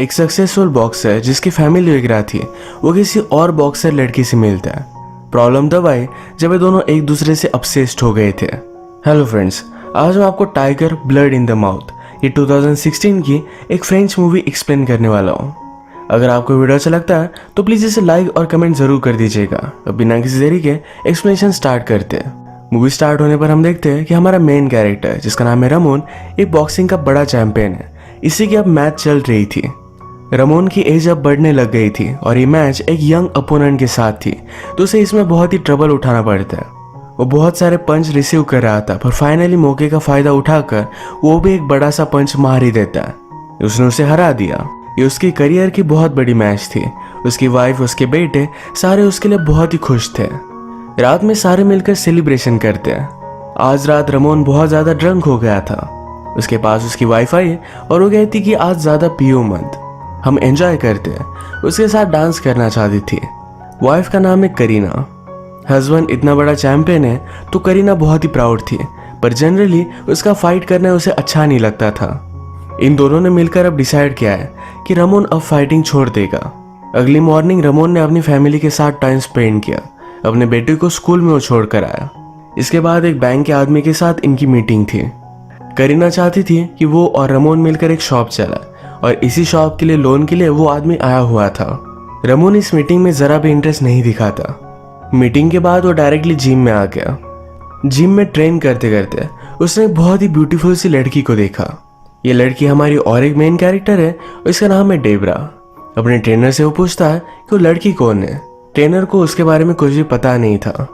एक successful boxer जिसकी family वगैरह थी वो किसी और बॉक्सर लड़की से मिलता है। प्रॉब्लम तब आई जब ये दोनों एक दूसरे से obsessed हो गए थे। हेलो फ्रेंड्स, आज मैं आपको tiger blood in the mouth ये 2016 की एक फ्रेंच मूवी एक्सप्लेन करने वाला हूँ। अगर आपको वीडियो अच्छा लगता है तो प्लीज़ इसे लाइक और कमेंट जरूर कर दीजिएगा। अब बिना किसी देरी के एक्सप्लेनेशन स्टार्ट करते हैं। मूवी स्टार्ट होने पर हम देखते हैं कि हमारा मेन कैरेक्टर जिसका नाम है रमोन एक बॉक्सिंग का बड़ा चैंपियन है। इसी की अब मैच चल रही थी। रमोन की एज अब बढ़ने लग गई थी और ये मैच एक यंग अपोनेंट के साथ थी, तो उसे इसमें बहुत ही ट्रबल उठाना पड़ता है। वो बहुत सारे पंच रिसीव कर रहा था पर फाइनली मौके का फायदा उठाकर वो भी एक बड़ा सा पंच मार ही देता है। उसने उसे हरा दिया। ये उसकी करियर की बहुत बड़ी मैच थी। उसकी वाइफ, उसके बेटे सारे उसके लिए बहुत ही खुश थे। रात में सारे मिलकर सेलिब्रेशन करते हैं। आज रात रमोन बहुत ज्यादा ड्रंक हो गया था। उसके पास उसकी वाइफ आई और वो कहती कि आज ज्यादा पियो मत, हम एंजॉय करते हैं। उसके साथ डांस करना चाहती थी। वाइफ का नाम है करीना। हस्बैंड इतना बड़ा चैंपियन है तो करीना बहुत ही प्राउड थी, पर जनरली उसका फाइट करना उसे अच्छा नहीं लगता था। इन दोनों ने मिलकर अब डिसाइड किया है कि रमोन अब फाइटिंग छोड़ देगा। अगली मॉर्निंग रमोन ने अपनी फैमिली के साथ टाइम स्पेंड किया। अपने बेटे को स्कूल में वो छोड़ कर आया। इसके बाद एक बैंक के आदमी के साथ इनकी मीटिंग थी। करीना चाहती थी कि वो और रमोन मिलकर एक शॉप चला और इसी शॉप के लिए लोन के लिए वो आदमी आया हुआ था। रमोन इस मीटिंग में जरा भी इंटरेस्ट नहीं दिखाता। मीटिंग के बाद वो डायरेक्टली जिम में आ गया। जिम में ट्रेन करते करते उसने एक बहुत ही ब्यूटीफुल सी लड़की को देखा। ये लड़की हमारी और एक मेन कैरेक्टर है, इसका नाम है डेबरा। अपने ट्रेनर से वो पूछता है कि वो लड़की कौन है। ट्रेनर को उसके बारे में कुछ भी पता नहीं था।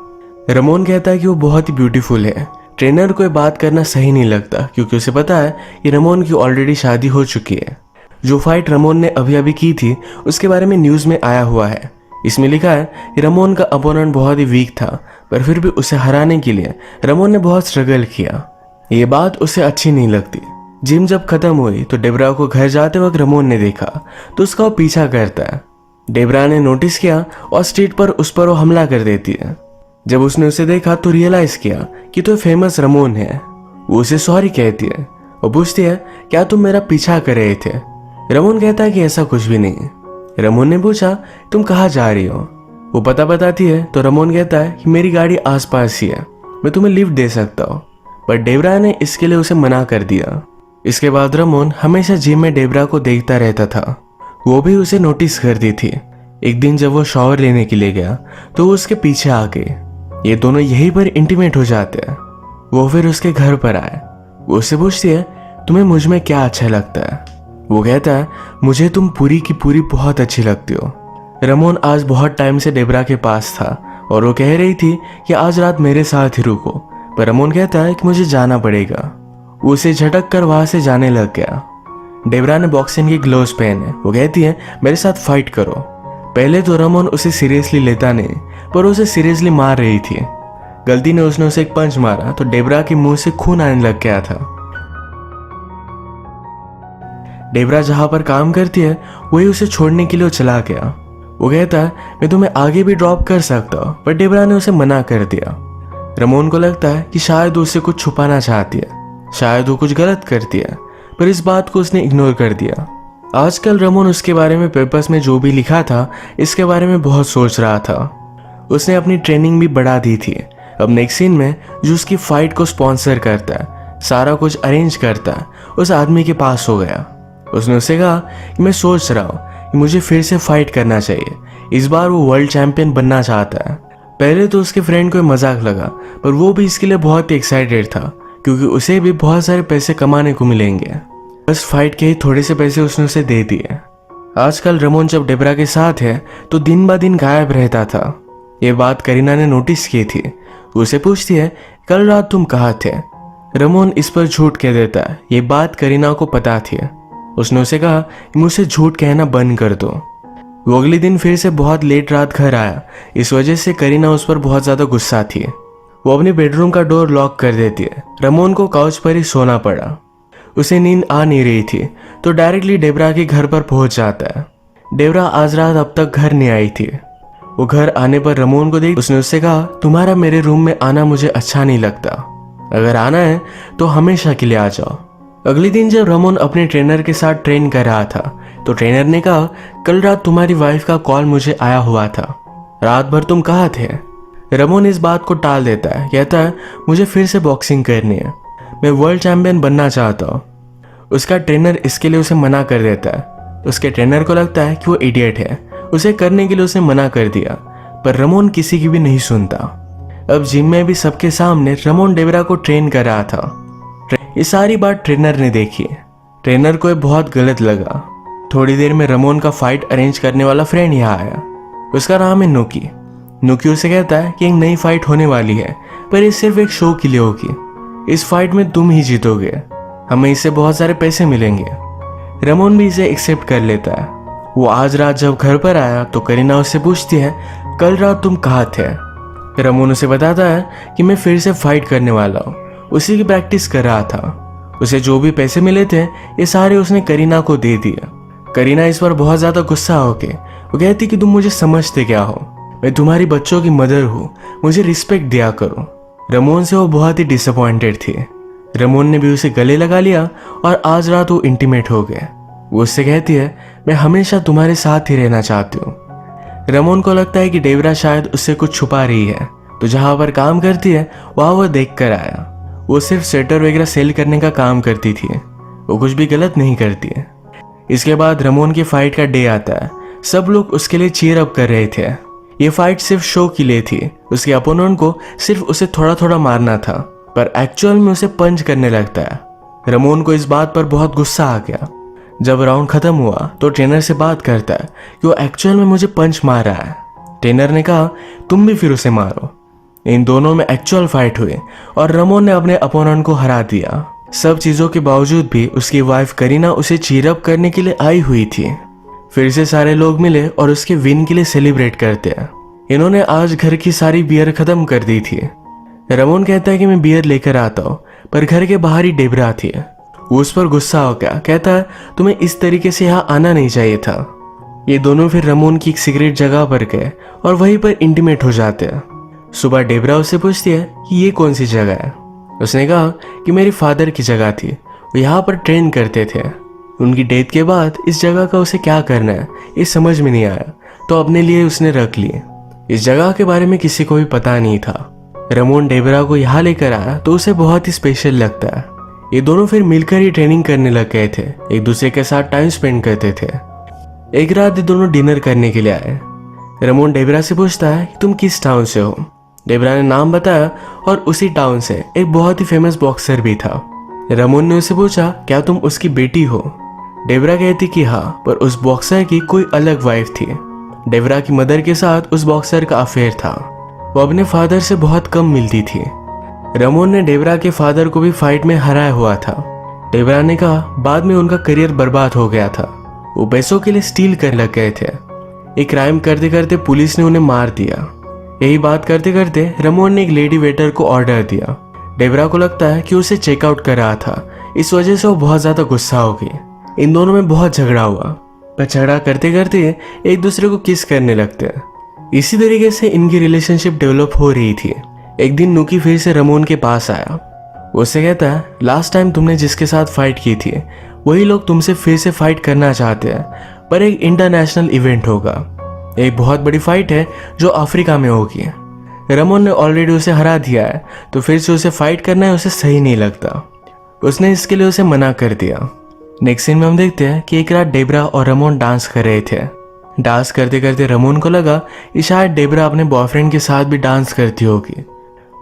रमोन कहता है कि वो बहुत ही ब्यूटीफुल है। ट्रेनर को ये बात करना सही नहीं लगता क्योंकि उसे पता है कि रमोन की ऑलरेडी शादी हो चुकी है। जो फाइट रमोन ने अभी अभी की थी उसके बारे में न्यूज में आया हुआ है। इसमें लिखा है कि रमोन का अपोनेंट बहुत ही वीक था, पर फिर भी उसे हराने के लिए रमोन ने बहुत स्ट्रगल किया। ये बात उसे अच्छी नहीं लगती। जिम जब खत्म हुई तो डेबरा को घर जाते वक्त रमोन ने देखा तो उसका वो पीछा करता है। डेबरा ने नोटिस किया और स्ट्रीट पर उस पर वो हमला कर देती है। जब उसने उसे देखा तो रियलाइज किया कि तो फेमस रमोन है। वो उसे सॉरी कहती है और पूछती है क्या तुम मेरा पीछा कर रहे थे। रमोन कहता है कि ऐसा कुछ भी नहीं। रमोन ने पूछा तुम कहाँ जा रही हो। वो पता बताती है तो रमोन कहता है कि मेरी गाड़ी आसपास ही है, मैं तुम्हें लिफ्ट दे सकता हूँ, पर डेबरा ने इसके लिए उसे मना कर दिया। इसके बाद रमोन हमेशा जिम में डेबरा को देखता रहता था। वो भी उसे नोटिस करती थी। एक दिन जब वो शॉवर लेने के लिए गया तो वो उसके पीछे आ गई। ये दोनों यहीं पर इंटीमेट हो जाते हैं। वो फिर उसके घर पर आए। वो उससे पूछती है तुम्हें मुझ में क्या अच्छा लगता है। वो कहता है मुझे तुम पूरी की पूरी बहुत अच्छी लगती हो। रमोन आज बहुत टाइम से डेबरा के पास था और वो कह रही थी कि आज रात मेरे साथ ही रुको, पर रमोन कहता है कि मुझे जाना पड़ेगा। वो उसे झटक कर वहां से जाने लग गया। डेबरा ने बॉक्सिंग के ग्लोव्स पहने। वो कहती है मेरे साथ फाइट करो। पहले तो रमोन उसे सीरियसली लेता नहीं, पर उसे सीरियसली मार रही थी। गलती ने उसने उसे एक पंच मारा तो डेबरा के मुंह से खून आने लग गया था। डेबरा जहां पर काम करती है वही उसे छोड़ने के लिए चला गया। वो कहता है मैं तुम्हें आगे भी ड्रॉप कर सकता हूँ, पर डेबरा ने उसे मना कर दिया। रमोन को लगता है कि शायद उससे कुछ छुपाना चाहती है, शायद वो कुछ गलत करती है, पर इस बात को उसने इग्नोर कर दिया। आजकल रमोन उसके बारे में पेपर्स में जो भी लिखा था इसके बारे में बहुत सोच रहा था। उसने अपनी ट्रेनिंग भी बढ़ा दी थी। अब नेक्स्ट सीन में जो उसकी फाइट को स्पॉन्सर करता है, सारा कुछ अरेंज करता है, उस आदमी के पास हो गया। उसने उसे कहा कि मैं सोच रहा हूँ कि मुझे फिर से फाइट करना चाहिए। इस बार वो वर्ल्ड चैंपियन बनना चाहता है। पहले तो उसके फ्रेंड को मजाक लगा, पर वो भी इसके लिए बहुत ही एक्साइटेड था क्योंकि उसे भी बहुत सारे पैसे कमाने को मिलेंगे। बस फाइट के ही थोड़े से पैसे उसने उसे दे दिए। आजकल रमोन जब डेबरा के साथ है तो दिन ब दिन गायब रहता था। ये बात करीना ने नोटिस की थी। उसे पूछती है कल रात तुम कहाँ थे। रमोन इस पर झूठ कह देता है। ये बात करीना को पता थी। उसने उसे कहा कि मुझसे झूठ कहना बंद कर दो। वो अगले दिन फिर से बहुत लेट रात घर आया। इस वजह से करीना उस पर बहुत ज्यादा गुस्सा थी। वो अपने बेडरूम का डोर लॉक कर देती है। रमोन को काउच पर ही सोना पड़ा। उसे नींद आ नहीं रही थी तो डायरेक्टली डेबरा के घर पर पहुंच जाता है। डेबरा आज रात अब तक घर नहीं आई थी। वो घर आने पर रमोन को देख उसने उससे कहा तुम्हारा मेरे रूम में आना मुझे अच्छा नहीं लगता, अगर आना है तो हमेशा के लिए आ जाओ। अगले दिन जब रमोन अपने ट्रेनर के साथ ट्रेन कर रहा था तो ट्रेनर ने कहा, कल रात तुम्हारी वाइफ का कॉल मुझे आया हुआ था, रात भर तुम कहाँ थे? रमोन इस बात को टाल देता है, कहता है मुझे फिर से बॉक्सिंग करनी है, मैं वर्ल्ड चैंपियन बनना चाहता हूँ। उसका ट्रेनर इसके लिए उसे मना कर देता है। उसके ट्रेनर को लगता है कि वो इडियट है, उसे करने के लिए उसने मना कर दिया, पर रमोन किसी की भी नहीं सुनता। अब जिम में भी सबके सामने रमोन डेबरा को ट्रेन कर रहा था। ये सारी बात ट्रेनर ने देखी। ट्रेनर को ये बहुत गलत लगा। थोड़ी देर में रमोन का फाइट अरेंज करने वाला फ्रेंड यहाँ आया। उसका नाम है नुकी। नुकी उसे कहता है कि एक नई फाइट होने वाली है, पर ये सिर्फ एक शो के लिए होगी। इस फाइट में तुम ही जीतोगे, हमें इससे बहुत सारे पैसे मिलेंगे। रमोन भी इसे एक्सेप्ट कर लेता है। वो आज रात जब घर पर आया तो करीना उससे पूछती है, कल रात तुम कहाँ थे? रमोन उसे बताता है कि मैं फिर से फाइट करने वाला हूँ, उसी की प्रैक्टिस कर रहा था। उसे जो भी पैसे मिले थे ये सारे उसने करीना को दे दिए। करीना इस पर बहुत ज्यादा गुस्सा होके वो कहती कि तुम मुझे समझते क्या हो, मैं तुम्हारी बच्चों की मदर हूँ, मुझे रिस्पेक्ट दिया करो। रमोन से वो बहुत ही डिसअपॉइंटेड थी। रमोन ने भी उसे गले लगा लिया और आज रात वो इंटीमेट हो गए। वो उससे कहती है, मैं हमेशा तुम्हारे साथ ही रहना चाहती हूँ। रमोन को लगता है कि डेबरा शायद उससे कुछ छुपा रही है, तो जहाँ पर काम करती है वहाँ वो देख कर आया। वो सिर्फ स्वेटर वगैरह सेल करने का काम करती थी, वो कुछ भी गलत नहीं करती है। इसके बाद रमोन की फाइट का डे आता है। सब लोग उसके लिए चीयर अप कर रहे थे। ये फाइट सिर्फ शो के लिए थी। उसके अपोनेंट को सिर्फ उसे थोड़ा थोड़ा मारना था, पर एक्चुअल में उसे पंच करने लगता है। रमोन को इस बात पर बहुत गुस्सा आ गया। जब राउंड खत्म हुआ तो ट्रेनर से बात करता है कि वो एक्चुअल में मुझे पंच मार रहा है। ट्रेनर ने कहा, तुम भी फिर उसे मारो। इन दोनों में एक्चुअल फाइट हुई और रमोन ने अपने अपोनेंट को हरा दिया। सब चीजों के बावजूद भी उसकी वाइफ करीना उसे चीयर अप करने के लिए आई हुई थी। फिर से सारे लोग मिले और उसके विन के लिए सेलिब्रेट करते हैं। इन्होंने आज घर की सारी बियर खत्म कर दी थी। रमोन कहता है कि मैं बियर लेकर आता हूँ, पर घर के बाहर ही डेबरा थी। वो उस पर गुस्सा हो गया, कहता है तुम्हें इस तरीके से यहाँ आना नहीं चाहिए था। ये दोनों फिर रमोन की एक सीक्रेट जगह पर गए और वहीं पर इंटीमेट हो जाते हैं। सुबह डेबरा उससे पूछती है कि ये कौन सी जगह है। उसने कहा कि मेरे फादर की जगह थी, वो यहाँ पर ट्रेन करते थे। उनकी डेथ के बाद इस जगह का उसे क्या करना है ये समझ में नहीं आया, तो अपने लिए उसने रख ली। इस जगह के बारे में किसी को भी पता नहीं था। रमोन डेबरा को यहाँ लेकर आया तो उसे बहुत ही स्पेशल लगता है। ये दोनों फिर मिलकर ही ट्रेनिंग करने लग गए थे, एक दूसरे के साथ टाइम स्पेंड करते थे। एक रात ये दोनों डिनर करने के लिए आए। रमोन डेबरा से पूछता है कि तुम किस टाउन से हो। डेबरा ने नाम बताया और उसी टाउन से एक बहुत ही फेमस बॉक्सर भी था। रमोन ने उसे पूछा, क्या तुम उसकी बेटी हो? डेबरा कहती कि हाँ, पर उस बॉक्सर की कोई अलग वाइफ थी। डेबरा की मदर के साथ उस बॉक्सर का अफेयर था। वो अपने फादर से बहुत कम मिलती थी। रमोन ने डेबरा के फादर को भी फाइट में हराया हुआ था। डेबरा ने कहा बाद में उनका करियर बर्बाद हो गया था, वो पैसों के लिए स्टील करने लग गए थे। एक क्राइम करते करते पुलिस ने उन्हें मार दिया। यही बात करते करते रमोन ने एक लेडी वेटर को ऑर्डर दिया। डेबरा को लगता है कि उसे चेकआउट कर रहा था, इस वजह से वो बहुत ज्यादा गुस्सा हो गई। इन दोनों में बहुत झगड़ा हुआ, पर झगड़ा करते करते एक दूसरे को किस करने लगते हैं। इसी तरीके से इनकी रिलेशनशिप डेवलप हो रही थी। एक दिन नुकी फिर से रमोन के पास आया। उससे कहता है, लास्ट टाइम तुमने जिसके साथ फाइट की थी वही लोग तुमसे फिर से फाइट करना चाहते हैं, पर एक इंटरनेशनल इवेंट होगा। एक बहुत बड़ी फाइट है जो अफ्रीका में होगी। रमोन ने ऑलरेडी उसे हरा दिया है, तो फिर से उसे फाइट करना है उसे सही नहीं लगता। उसने इसके लिए उसे मना कर दिया। नेक्स्ट सीन में हम देखते हैं कि एक रात डेबरा और रमोन डांस कर रहे थे। डांस करते करते रमोन को लगा कि शायद डेबरा अपने बॉयफ्रेंड के साथ भी डांस करती होगी।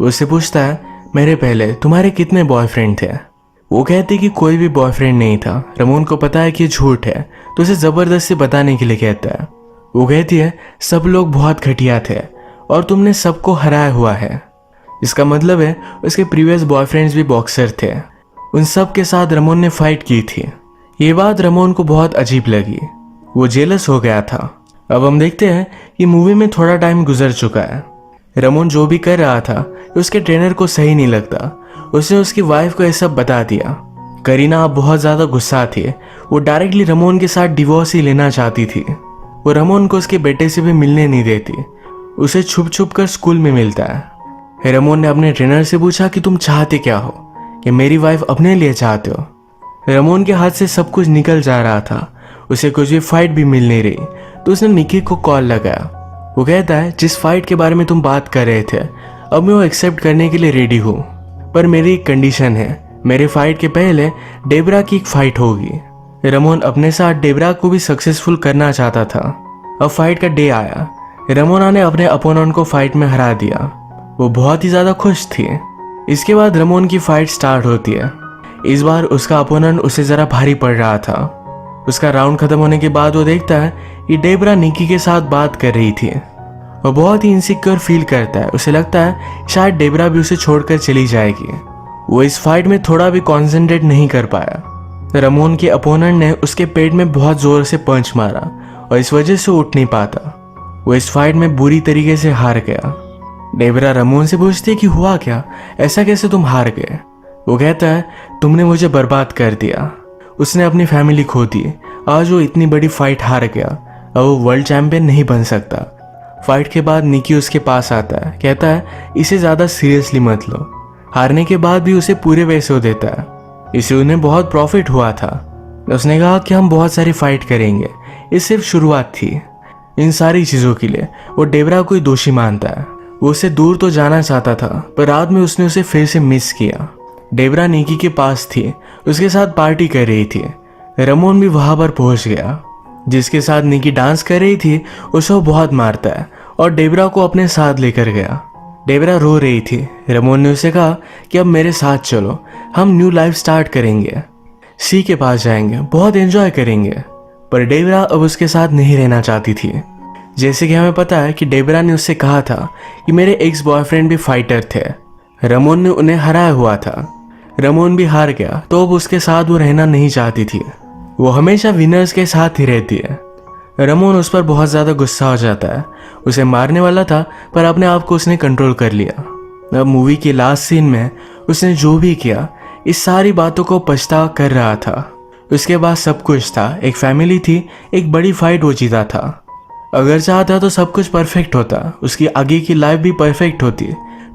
वो उससे पूछता है, मेरे पहले तुम्हारे कितने बॉयफ्रेंड थे? वो कहती कि कोई भी बॉयफ्रेंड नहीं था। रमोन को पता है कि ये झूठ है, तो उसे जबरदस्ती बताने के लिए कहता है। वो कहती है, सब लोग बहुत घटिया थे और तुमने सबको हराया हुआ है। इसका मतलब है उसके प्रीवियस बॉयफ्रेंड्स भी बॉक्सर थे। उन सब के साथ रमोन ने फाइट की थी। ये बात रमोन को बहुत अजीब लगी। वो जेलस हो गया था। अब हम देखते हैं कि मूवी में थोड़ा टाइम गुजर चुका है। रमोन जो भी कर रहा था उसके ट्रेनर को सही नहीं लगता। उसने उसकी वाइफ को यह सब बता दिया। करीना अब बहुत ज्यादा गुस्सा थी। वो डायरेक्टली रमोन के साथ डिवोर्स ही लेना चाहती थी। वो रमोन को उसके बेटे से भी मिलने नहीं देती, उसे छुप छुप कर स्कूल में मिलता है। रमोन ने अपने ट्रेनर से पूछा कि तुम चाहते क्या हो, कि मेरी वाइफ अपने लिए चाहते हो? रमोन के हाथ से सब कुछ निकल जा रहा था। उसे कुछ भी फाइट भी मिल नहीं रही, तो उसने निकी को कॉल लगाया। वो कहता है जिस फाइट के बारे में तुम बात कर रहे थे, अब मैं वो एक्सेप्ट करने के लिए रेडी हूँ, पर मेरी एक कंडीशन है। मेरे फाइट के पहले डेबरा की एक फाइट होगी। रमोन अपने साथ डेबरा को भी सक्सेसफुल करना चाहता था। अब फाइट का डे आया। रमोना ने अपने अपोनेंट को फाइट में हरा दिया। वो बहुत ही ज्यादा खुश थी। इसके बाद रमोन की फाइट स्टार्ट होती है। इस बार उसका अपोनेंट उसे जरा भारी पड़ रहा था। उसका राउंड खत्म होने के बाद वो देखता है कि डेबरा निकी के साथ बात कर रही थी। वो बहुत ही इनसिक्योर फील करता है। उसे लगता है शायद डेबरा भी उसे छोड़कर चली जाएगी। वो इस फाइट में थोड़ा भी कॉन्सेंट्रेट नहीं कर पाया। रमोन के अपोनेंट ने उसके पेट में बहुत जोर से पंच मारा और इस वजह से उठ नहीं पाता। वो इस फाइट में बुरी तरीके से हार गया। डेबरा रमोन से पूछती है कि हुआ क्या, ऐसा कैसे तुम हार गए। वो कहता है तुमने मुझे बर्बाद कर दिया। उसने अपनी फैमिली खो दी। आज वो इतनी बड़ी फाइट हार गया। अब वो वर्ल्ड चैंपियन नहीं बन सकता। फाइट के बाद निकी उसके पास आता है, कहता है इसे ज्यादा सीरियसली मत लो। हारने के बाद भी उसे पूरे पैसे देता है। इससे उन्हें बहुत प्रॉफिट हुआ था। उसने कहा कि हम बहुत सारी फाइट करेंगे, ये सिर्फ शुरुआत थी। इन सारी चीजों के लिए वो डेबरा को ही दोषी मानता है। वो उसे दूर तो जाना चाहता था, पर रात में उसने उसे फिर से मिस किया। डेबरा निकी के पास थी, उसके साथ पार्टी कर रही थी। रमोन भी वहां पर पहुंच गया। जिसके साथ निकी डांस कर रही थी उसे वो बहुत मारता है और डेबरा को अपने साथ लेकर गया। डेबरा रो रही थी। रमोन ने उसे कहा कि अब मेरे साथ चलो, हम न्यू लाइफ स्टार्ट करेंगे, सी के पास जाएंगे, बहुत एंजॉय करेंगे। पर डेबरा अब उसके साथ नहीं रहना चाहती थी। जैसे कि हमें पता है कि डेबरा ने उससे कहा था कि मेरे एक्स बॉयफ्रेंड भी फाइटर थे। रमोन ने उन्हें हराया हुआ था। रमोन भी हार गया, तो अब उसके साथ वो रहना नहीं चाहती थी। वो हमेशा विनर्स के साथ ही रहती है। रमोन उस पर बहुत ज्यादा गुस्सा हो जाता है। उसे मारने वाला था, पर अपने आप को उसने कंट्रोल कर लिया। अब मूवी के लास्ट सीन में उसने जो भी किया, इस सारी बातों को पछतावा कर रहा था। उसके बाद सब कुछ था, एक फैमिली थी, एक बड़ी फाइट वो जीता था। अगर चाहता तो सब कुछ परफेक्ट होता, उसकी आगे की लाइफ भी परफेक्ट होती।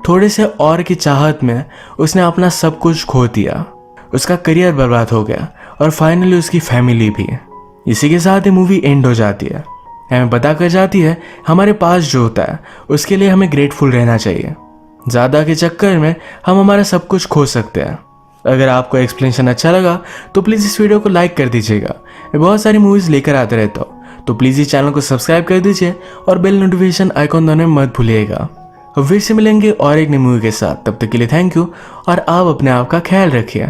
थोड़े से और की चाहत में उसने अपना सब कुछ खो दिया। उसका करियर बर्बाद हो गया और फाइनली उसकी फैमिली भी। इसी के साथ ये मूवी एंड हो जाती है। हमें पता कर जाती है हमारे पास जो होता है उसके लिए हमें ग्रेटफुल रहना चाहिए। ज़्यादा के चक्कर में हम हमारा सब कुछ खो सकते हैं। अगर आपको एक्सप्लेनेशन अच्छा लगा तो प्लीज़ इस वीडियो को लाइक कर दीजिएगा। मैं बहुत सारी मूवीज़ लेकर आते रहता हूँ, तो प्लीज़ इस चैनल को सब्सक्राइब कर दीजिए और बेल नोटिफिकेशन आइकॉन दबाना मत भूलिएगा। फिर से मिलेंगे और एक नई मूवी के साथ। तब तक के लिए थैंक यू और आप अपने आप का ख्याल रखिए।